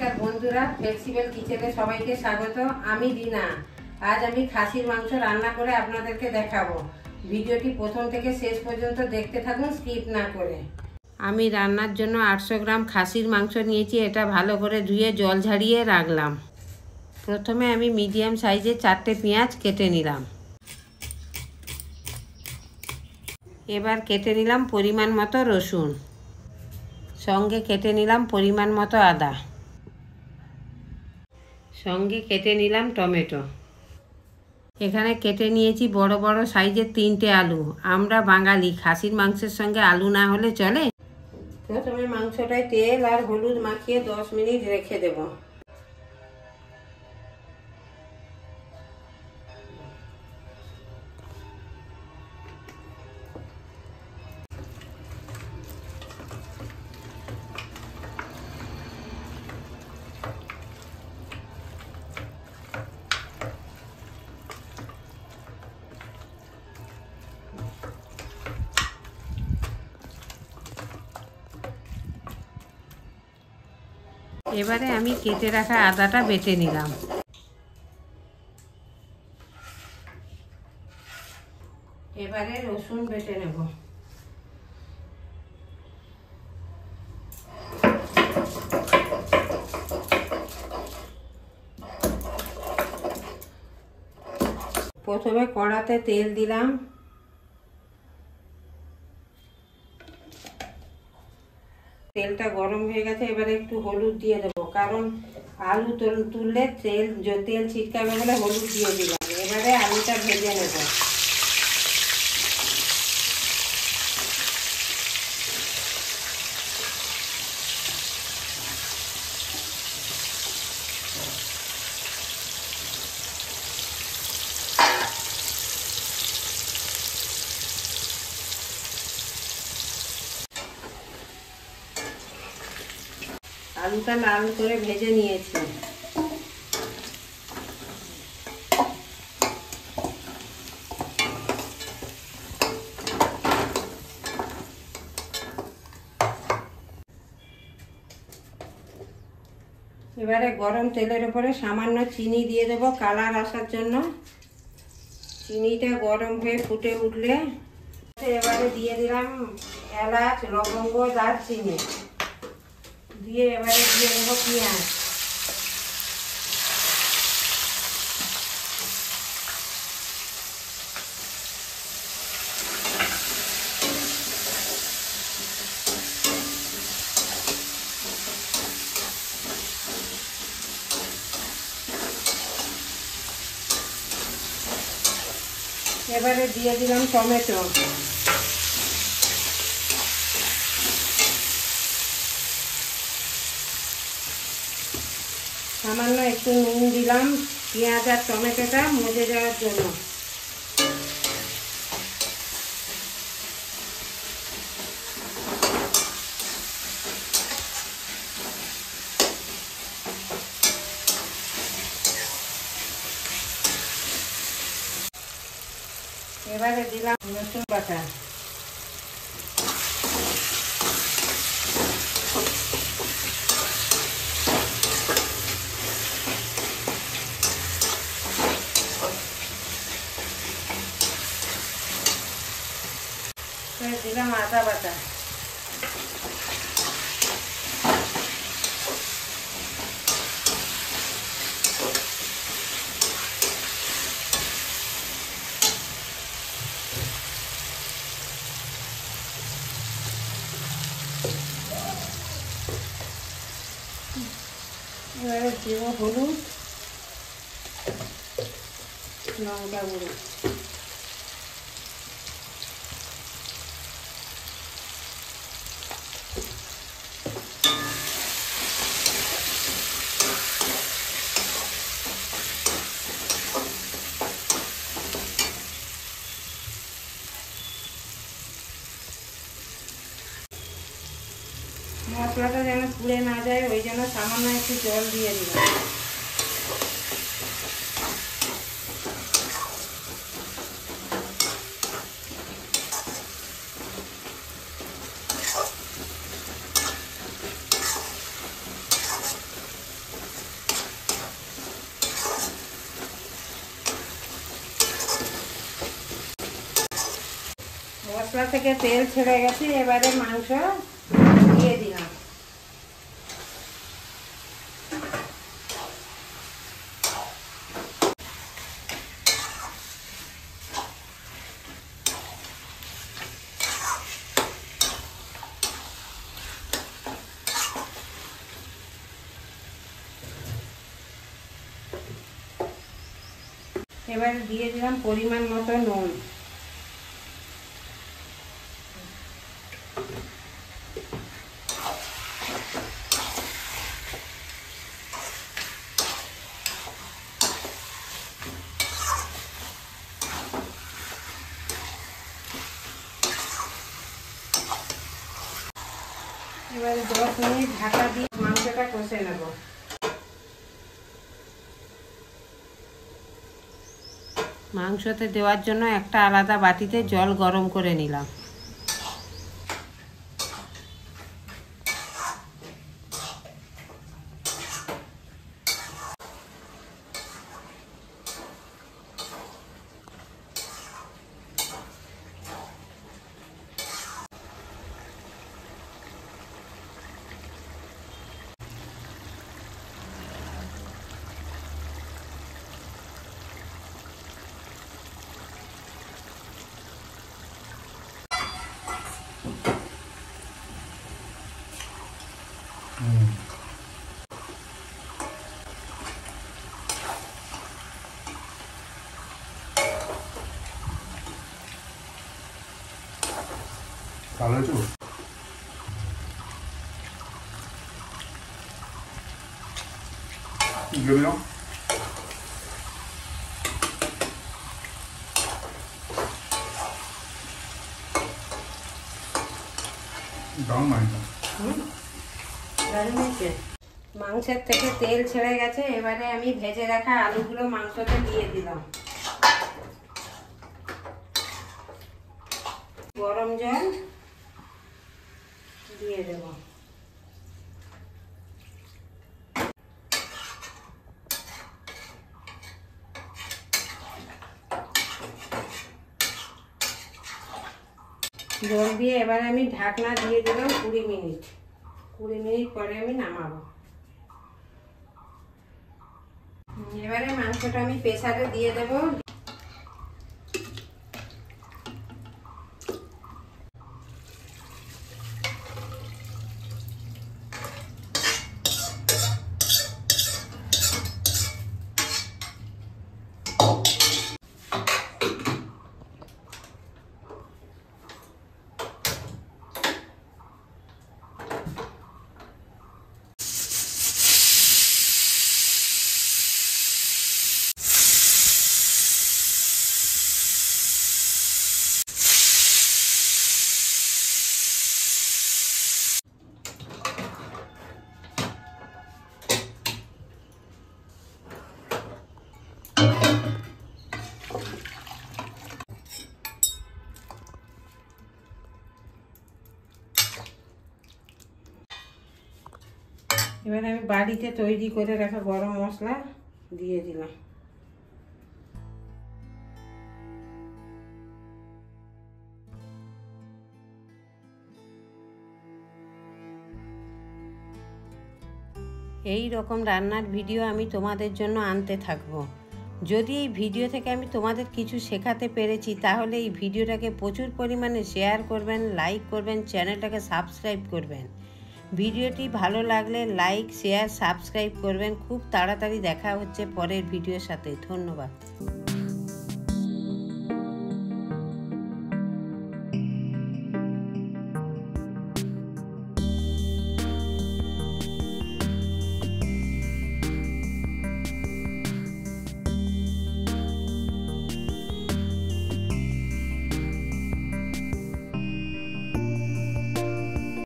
নমস্কার বন্ধুরা, ফ্লেক্সিবল কিচেনে সবাইকে স্বাগত। আমি রিনা। আজ আমি খাসির মাংস রান্না করে আপনাদেরকে দেখাবো। ভিডিওটি প্রথম থেকে শেষ পর্যন্ত দেখতে থাকুন, স্কিপ না করে। আমি রান্নার জন্য 800 গ্রাম খাসির মাংস নিয়েছি। এটা ভালো করে ধুয়ে জল ঝাড়িয়ে রাখলাম। প্রথমে আমি মিডিয়াম সাইজের 4টে পেঁয়াজ কেটে নিলাম। এবার কেটে নিলাম পরিমাণ মতো রসুন, সঙ্গে কেটে নিলাম পরিমাণ মতো আদা, সঙ্গে কেটে নিলাম টমেটো। এখানে কেটে নিয়েছি বড় বড় সাইজের 3টে আলু। আমরা বাঙালি, খাসির মাংসের সঙ্গে আলু না হলে চলে। প্রথমে মাংসটায় তেল আর হলুদ মাখিয়ে 10 মিনিট রেখে দেব। এবারে আমি কেটে রাখা আদাটা বেটে নিলাম। এবারে রসুন বেটে নেব। প্রথমে কড়াতে তেল দিলাম। তেলটা গরম হয়ে গেছে। এবারে একটু হলুদ দিয়ে দেবো, কারণ আলু তুললে তেল ছিটকাবে বলে হলুদ দিয়ে দিলাম। এবারে আলুটা ভেজে নেব। আলুটা লাল করে ভেজে নিয়েছি। এবারে গরম তেলের উপরে সামান্য চিনি দিয়ে দেবো কালার আসার জন্য। চিনিটা গরম হয়ে ফুটে উঠলে এবারে দিয়ে দিলাম এলাচ, লবঙ্গ, দারচিনি দিয়ে এবারে দিয়ে দেবো পেঁয়াজ। এবারে দিয়ে দিলাম টমেটো। সামান্য একটু নুন দিলাম পেঁয়াজ আর টমেটোটা মজে যাওয়ার জন্য। এবারে দিলাম রসুন বাটা। দিলাম আদা বাটা। এবারে দেবো হলুদ, লঙ্কা গুঁড়ো। মশলাটা যেন পুড়ে না যায়, ওই জন্য সামান্য একটু জল দিয়ে দিলাম। মশলা থেকে তেল ছেড়ে গেছে, এবারে মাংস দিয়ে দিলাম। এবারে দিয়ে দিলাম পরিমাণ মতো নুন। এবারে 10 মিনিট ঢাকা দিয়ে মাংসটা কষে নেব। মাংসতে দেওয়ার জন্য একটা আলাদা বাটিতে জল গরম করে নিলাম। ভালো হয়েছে। দারুণ হয়েছে। মাংসের থেকে তেল ছেড়ে গেছে, এবারে আমি ভেজে রাখা আলুগুলো মাংসতে দিয়ে দিলাম। গরম জল দিয়ে দেব। জল দিয়ে এবারে আমি ঢাকনা দিয়ে দিলাম 20 মিনিট। 20 মিনিট পরে আমি নামাবো। এবারে মাংসটা আমি প্রেসারে দিয়ে দেব। এবার আমি বাড়িতে তৈরি করে রাখা গরম মশলা দিয়ে দিলাম। এই রকম রান্নার ভিডিও আমি তোমাদের জন্য আনতে থাকবো। যদি এই ভিডিও থেকে আমি তোমাদের কিছু শেখাতে পেরেছি, তাহলে এই ভিডিওটাকে প্রচুর পরিমাণে শেয়ার করবেন, লাইক করবেন, চ্যানেলটাকে সাবস্ক্রাইব করবেন। ভিডিওটি ভালো লাগলে লাইক, শেয়ার, সাবস্ক্রাইব করবেন। খুব তাড়াতাড়ি দেখা হচ্ছে পরের ভিডিওর সাথে। ধন্যবাদ।